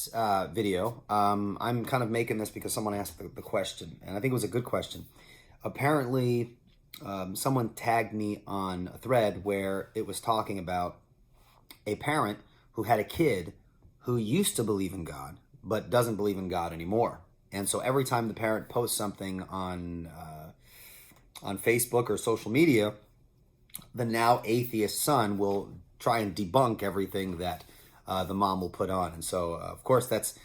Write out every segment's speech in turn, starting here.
this video, I'm kind of making this because someone asked the question, and I think it was a good question. Apparently, someone tagged me on a thread where it was talking about a parent who had a kid who used to believe in God, but doesn't believe in God anymore. And so every time the parent posts something on Facebook or social media, the now atheist son will try and debunk everything that the mom will put on. And so, of course, that's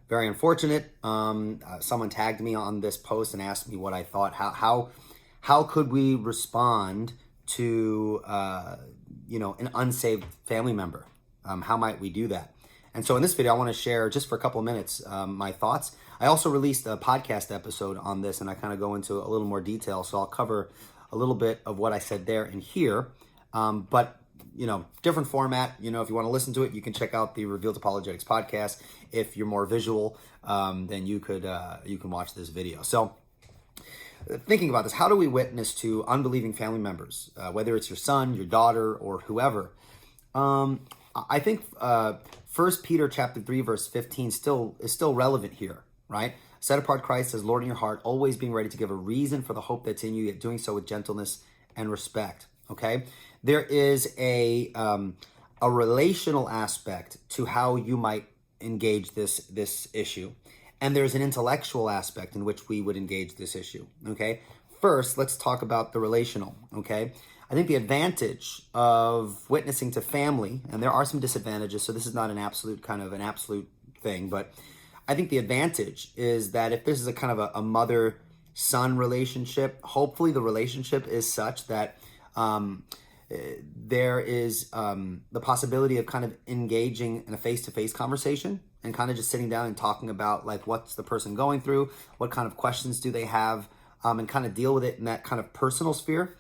very unfortunate. Someone tagged me on this post and asked me what I thought. How could we respond to an unsaved family member? How might we do that? And so in this video, I want to share just for a couple of minutes my thoughts. I also released a podcast episode on this, and I kind of go into a little more detail. So I'll cover a little bit of what I said there and here, but different format. If you want to listen to it, you can check out the Revealed Apologetics podcast. If you're more visual, then you can watch this video. So thinking about this, how do we witness to unbelieving family members, whether it's your son, your daughter, or whoever? I think 1 Peter chapter 3, verse 15 is still relevant here, right? Set apart Christ as Lord in your heart, always being ready to give a reason for the hope that's in you, yet doing so with gentleness and respect, okay? There is a relational aspect to how you might engage this issue. And there's an intellectual aspect in which we would engage this issue, okay? First, let's talk about the relational, okay? I think the advantage of witnessing to family, and there are some disadvantages, so this is not an absolute thing, but I think the advantage is that if this is a kind of a mother-son relationship, hopefully the relationship is such that there is the possibility of kind of engaging in a face-to-face conversation and kind of just sitting down and talking about like what's the person going through, what kind of questions do they have, and kind of deal with it in that kind of personal sphere.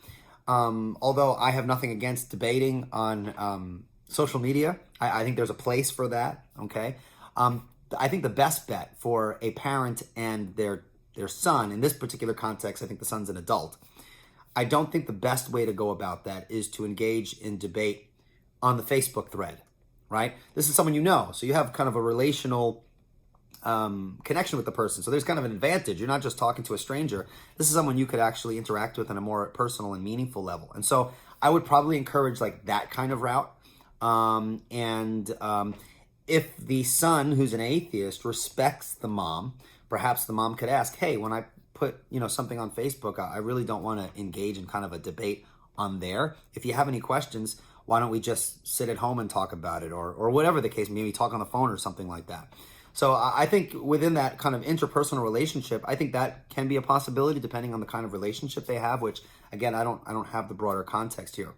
Although I have nothing against debating on social media, I think there's a place for that, okay? I think the best bet for a parent and their son, in this particular context, I think the son's an adult. I don't think the best way to go about that is to engage in debate on the Facebook thread, right? This is someone you know, so you have kind of a relational connection with the person. So there's kind of an advantage. You're not just talking to a stranger. This is someone you could actually interact with on a more personal and meaningful level. And so I would probably encourage like that kind of route. If the son, who's an atheist, respects the mom, perhaps the mom could ask, hey, when I put something on Facebook, I really don't want to engage in kind of a debate on there. If you have any questions, why don't we just sit at home and talk about it, or whatever the case, maybe talk on the phone or something like that. So I think within that kind of interpersonal relationship, I think that can be a possibility depending on the kind of relationship they have, which again, I don't have the broader context here.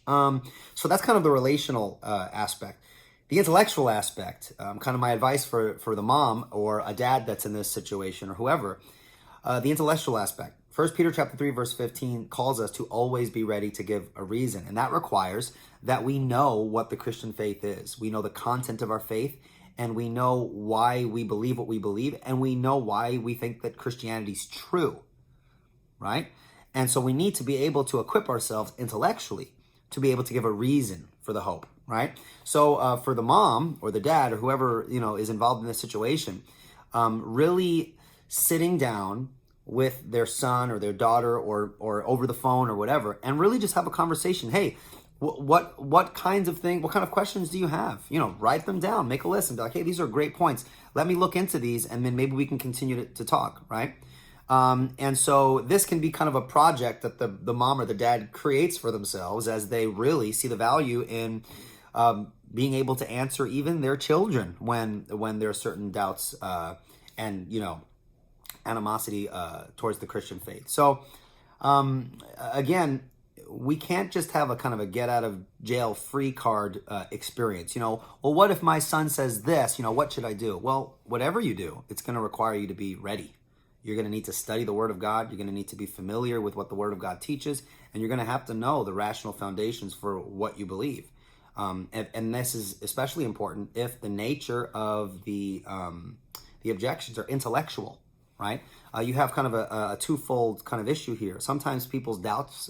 So that's kind of the relational aspect. The intellectual aspect, kind of my advice for the mom or a dad that's in this situation or whoever, the intellectual aspect. 1 Peter chapter 3, verse 15 calls us to always be ready to give a reason. And that requires that we know what the Christian faith is. We know the content of our faith, and we know why we believe what we believe, and we know why we think that Christianity is true, right? And so we need to be able to equip ourselves intellectually to be able to give a reason for the hope, right? So for the mom or the dad or whoever is involved in this situation, really sitting down with their son or their daughter or over the phone or whatever, and really just have a conversation. Hey, what kind of questions do you have? Write them down, make a list, and be like, hey, these are great points. Let me look into these, and then maybe we can continue to talk, right? And so this can be kind of a project that the mom or the dad creates for themselves as they really see the value in being able to answer even their children when there are certain doubts and animosity towards the Christian faith. So again, we can't just have a kind of a get out of jail free card experience. Well, what if my son says this? What should I do? Well, whatever you do, it's going to require you to be ready. You're going to need to study the Word of God. You're going to need to be familiar with what the Word of God teaches, and you're going to have to know the rational foundations for what you believe. And this is especially important if the nature of the objections are intellectual, right? You have kind of a twofold kind of issue here. Sometimes people's doubts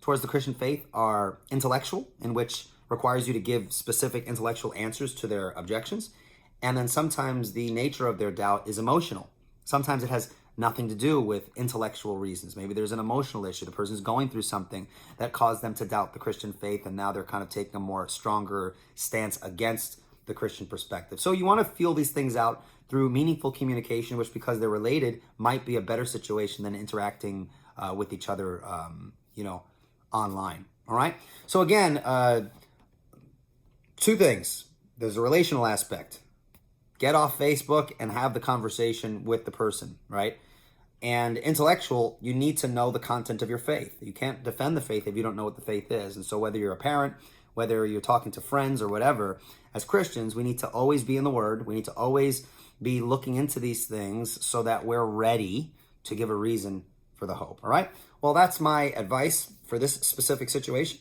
towards the Christian faith are intellectual, in which requires you to give specific intellectual answers to their objections. And then sometimes the nature of their doubt is emotional. Sometimes it has nothing to do with intellectual reasons. Maybe there's an emotional issue. The person's going through something that caused them to doubt the Christian faith, and now they're kind of taking a more stronger stance against the Christian perspective. So you want to feel these things out through meaningful communication, which, because they're related, might be a better situation than interacting with each other, online. All right. So again, two things. There's a relational aspect. Get off Facebook and have the conversation with the person, right? And intellectual, you need to know the content of your faith. You can't defend the faith if you don't know what the faith is. And so whether you're a parent, whether you're talking to friends or whatever, as Christians, we need to always be in the Word. We need to always be looking into these things so that we're ready to give a reason for the hope, all right? Well, that's my advice for this specific situation,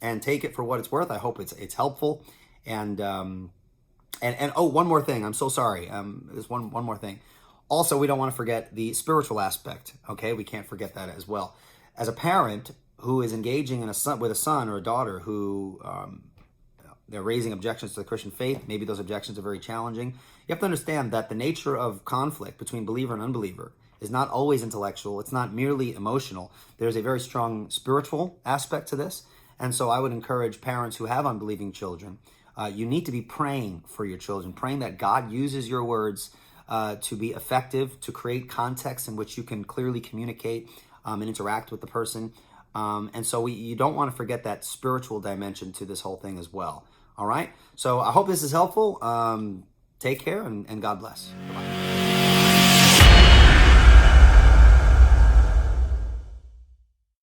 and take it for what it's worth. I hope it's helpful. And oh, one more thing. I'm so sorry. There's one more thing. Also, we don't want to forget the spiritual aspect. Okay, we can't forget that as well. As a parent who is engaging with a son or a daughter who they're raising objections to the Christian faith, maybe those objections are very challenging. You have to understand that the nature of conflict between believer and unbeliever is not always intellectual. It's not merely emotional. There's a very strong spiritual aspect to this. And so I would encourage parents who have unbelieving children, you need to be praying for your children, praying that God uses your words to be effective, to create context in which you can clearly communicate and interact with the person. And so you don't want to forget that spiritual dimension to this whole thing as well. All right. So I hope this is helpful. Take care, and God bless. Bye-bye.